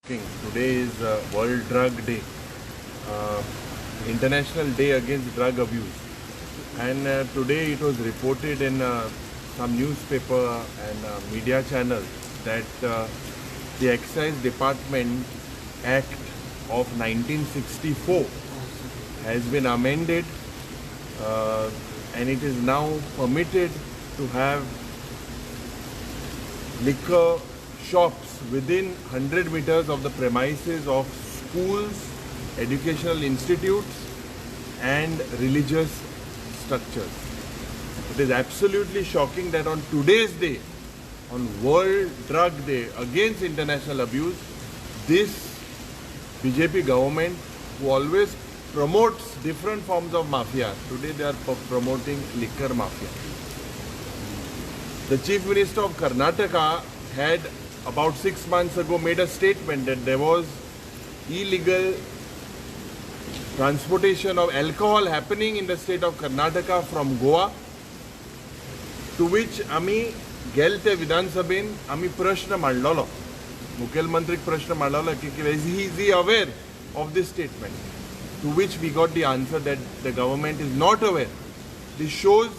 Today is World Drug Day, International Day Against Drug Abuse. And today it was reported in some newspaper and media channels that the Excise Department Act of 1964 has been amended and it is now permitted to have liquor shops within 100 meters of the premises of schools, educational institutes and religious structures. It is absolutely shocking that on today's day, on World Drug Day against international abuse, this BJP government, who always promotes different forms of mafia, today they are promoting liquor mafia. The Chief Minister of Karnataka had about 6 months ago made a statement that there was illegal transportation of alcohol happening in the state of Karnataka from Goa, to which आम्ही गेलते विधानसभेन आम्ही प्रश्न मांडलेलो, मुखेलमंत्रीक प्रश्न मांडलेलो की is he aware of this statement, to which we got the answer that the government is not aware. This shows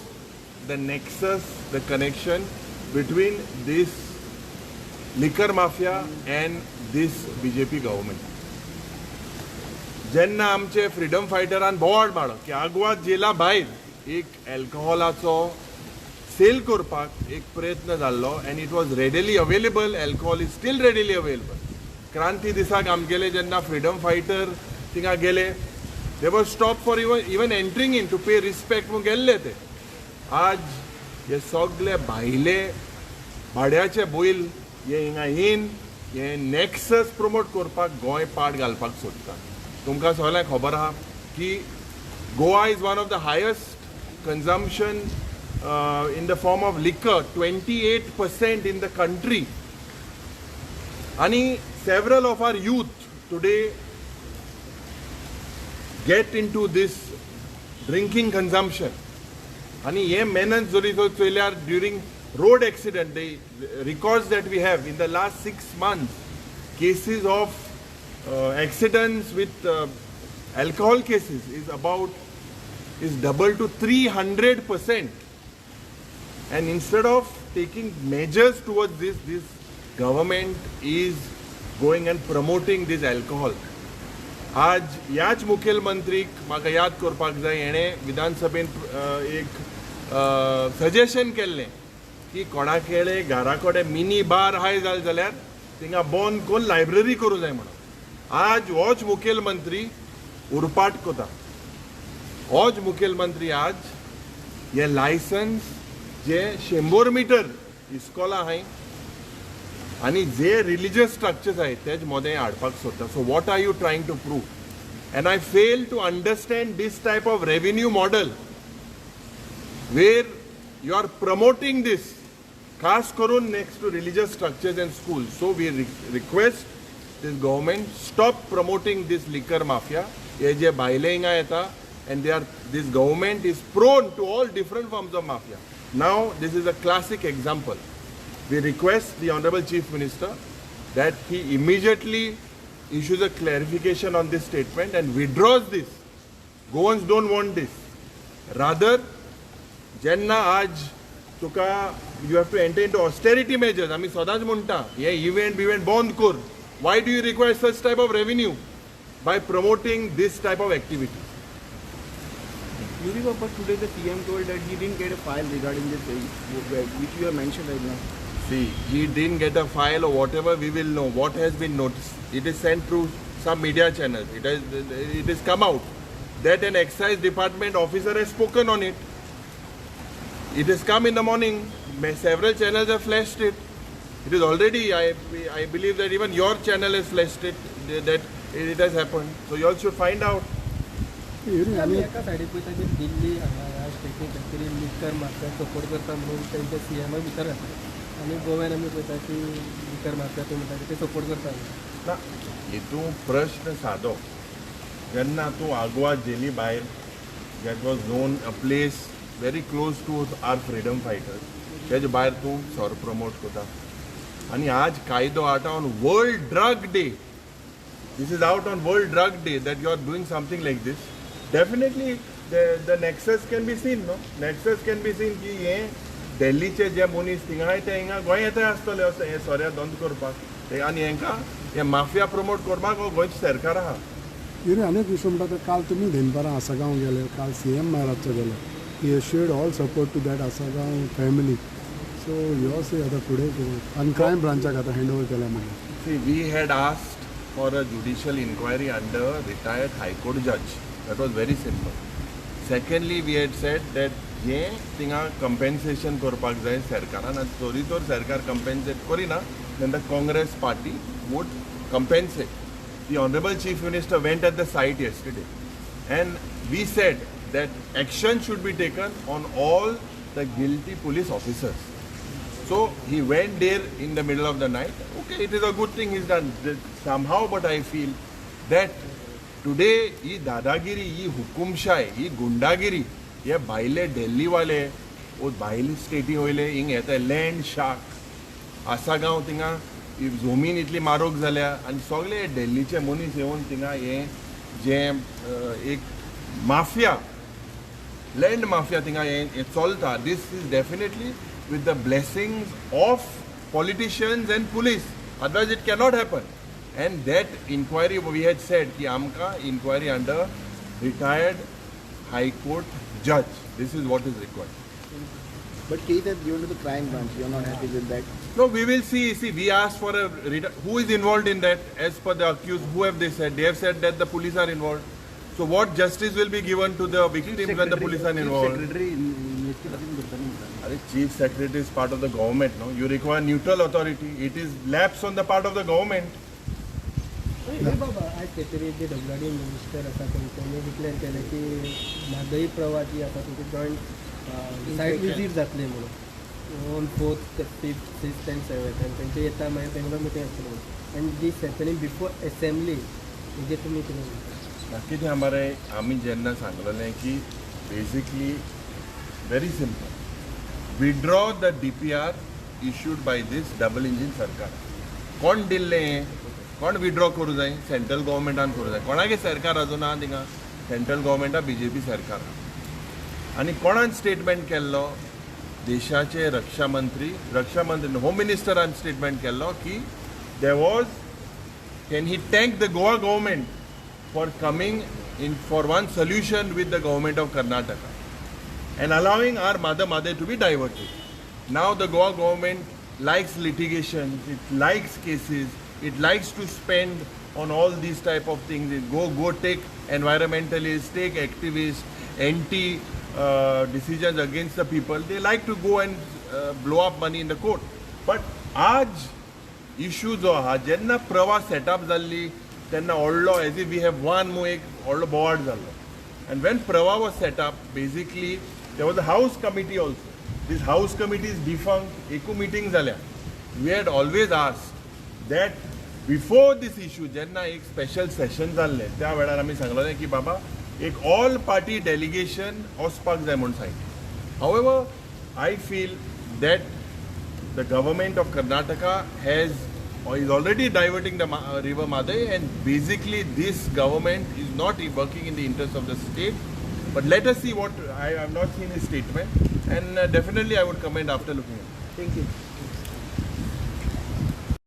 the nexus, the connection between this liquor mafia and this BJP government. जेन्ना आमचे freedom फायटरान बोवाळ मारलो की आग्वाद जेला भायर एक अल्कोहोलाचो cell करपाक एक प्रयत्न जाल्लो and it was readily available, alcohol is still readily available. क्रांती दिसाक आमगेले जेन्ना फ्रीडम फायटर थिंगा गेले, they were stopped for even entering in to pay respect म्हूण गेल्ले ते. आज हे सगळे भायले भाड्याचे बैल हे हिंगा येन हे नेक्सस प्रमोट करपाक गोंय पाड घालपाक सोदता. तुमकां सगळ्यांक खबर आहा की Goa is one of the highest consumption in the form of liquor, 28% in the country. And several of our youth today get into this drinking consumption. And ye menace during road accident, the records that we have in the last 6 months, cases of accidents with alcohol cases is double to 300%. And instead of taking measures towards this government is going and promoting this alcohol. आज याच मुखेलमंत्रीक म्हाका याद करपाक जाय, हेणे विधानसभेन एक suggestion केल्लें की कोणाकेळे घरा कडेन मिनी बार आहाय जाल्यार थिंगा बंद करून लायब्ररी करूं जाय म्हणून. आज होच मुखेलमंत्री उरपाट कोता. होच मुखेलमंत्री आज हे लायसन्स जे 100 मीटर इस्कॉला आहाय आणि जे रिलीजियस स्ट्रक्चर्स आहेत तेज मोदें हाडपाक सोदता. So what are you trying to prove? And I fail to understand this type of revenue model where you are promoting this, खास करून next to religious structures and schools. So we request this government stop promoting this liquor mafia. हे जे भायले हिंगा येता and this government is prone to all different forms of mafia. Now this is a classic example. We request the Honorable Chief Minister that he immediately issues a clarification on this statement and withdraws this. Goans don't want this. Rather, jenna aj tuka you have to enter into austerity measures. Ami sodaj munta ye event bond kur. Why do you require such type of revenue by promoting this type of activity? But today the CM told that he didn't get a file regarding this, which you have mentioned right now. See, he didn't get a file or whatever, we will know what has been noticed. It is sent through some media channels. It has come out that an excise department officer has spoken on it. It has come in the morning. Several channels have flashed it. It is already, I believe that even your channel has flashed it, that it has happened. So you all should find out. आम्ही एका सायडीक पळयता की दिल्ली हांगा स्टेटीन खंय तरी liquor mafia support करता म्हणून तेंचे CM भितर आसा आनी गोव्यान आमी पळयता की लिकर माफिया तूं म्हणटा ते सपोर्ट करता. ना हितून प्रश्न सादो. जेन्ना तूं आग्वाद जेली भायर, that was known a place very close to our freedom fighters, तेजे भायर तूं सोर प्रमोट करता. आणि आज कायदो आटा on world drug day This is out on World Drug Day that you are doing something like this. Definitely the nexus can be seen, no? Nexus can be seen की ये दिल्लीचे जे मनीस थिंगा ते हिंगा गोंय येता आसतले हे सोऱ्या दंड करपाक ते आनी हेंका हे माफिया प्रमोट करपाक हो गोंयचे सरकार आहा. हिरे अनेक विषय म्हणटा काल तुमी दनपारां आसागांव गेले, काल CM महाराजचो गेले. He assured all support to that Assagao family. So यो से आतां फुडें आनी क्रायम ब्रांचाक आतां हँड ओवर केल्या म्हणून. See, we had asked for a judicial inquiry under retired High Court judge. That was very simple. Secondly, we had said that जे थिंगा compensation करपाक जाय सरकारान आनी तरी तर सरकार compensate Kareena, then the Congress party would compensate. The Honorable Chief Minister went at the site yesterday and we said that action should be taken on all the guilty police officers. So he went there in the middle of the night. Okay, it is a good thing he's done somehow, but I feel that today he dadagiri, he hukumshai, he gundagiri, ये भाईले दिल्ली वाले वो भाईले स्टेटी होयले हिंग येता land shark Assagao थिंगा जमीन इतली मारोग जाल्या आनी सगळे दिल्लीचे मनीस येवन थिंगा हे जे एक माफिया लँड माफिया थिंगा हे चलता. This is definitely with the blessings of politicians and police. Otherwise it cannot happen. And that inquiry we had said ki amka inquiry under retired High Court judge. This is what is required. But Keith has given to the crime branch. You are not happy with that? No, we will see. See, we asked for a who is involved in that as per the accused. Who have they said? They have said that the police are involved. So what justice will be given to the victims when the police are involved? Chief Secretary is part of the government, no? You require neutral authority. It is lapse on the part of the government. बाबा आज काहीतरी जे WD minister आसा त्यांनी declare केलें की म्हादई प्रवाह जी आसा ती joint सायट visit जातली म्हणून on 4th, 5th, 6th and 7th आनी तेंचे येता मागीर तेंका मिटींग आसतली म्हणून आनी दीस हॅपनिंग बिफोर असेंब्ली म्हणजे तुमी कितें म्हणटा? कितें हमारे आमी जेन्ना सांगलेलें की basically very simple withdraw the DPR issued by this double engine सरकार. कोण दिल्लें? कोण विड्रॉ करूं जाय? सेंट्रल गव्हर्मेंटान करूं जाय. कोणागे सरकार अजून आहा थिंगा? सेंट्रल गव्हर्मेंटा BJP सरकार. आनी कोणान स्टेटमेंट केल्लो? देशाचे रक्षा मंत्री होम मिनिस्टरान स्टेटमेंट केल्लो की there was can he thank the Goa government for coming in for one solution with the government of Karnataka and allowing our mother to be diverted. Now the Goa government likes litigation, it likes cases, it likes to spend on all these type of things. It go take environmentalists, take activists, anti decisions against the people. They like to go and blow up money in the court. But आज issue जो आहा जेन्ना प्रवाह setup जाल्ली तेन्ना व्हडलो as if we have one more एक व्हडलो बोवाड जाल्लो. And when Prava was set up, basically there was a house committee also. This house committee is defunct. Eku meetings झाल्या. We had always asked that before this issue, जेन्ना एक special session जाल्ले त्या वेळार आमी सांगलेलें की बाबा एक all party delegation वचपाक जाय म्हणून सांगिल्लें. However, I feel that the government of Karnataka is already diverting the river Madai, and basically this government is not working in the interest of the state. But let us see what I have not seen his statement, and definitely I would comment after looking at it. Thank you.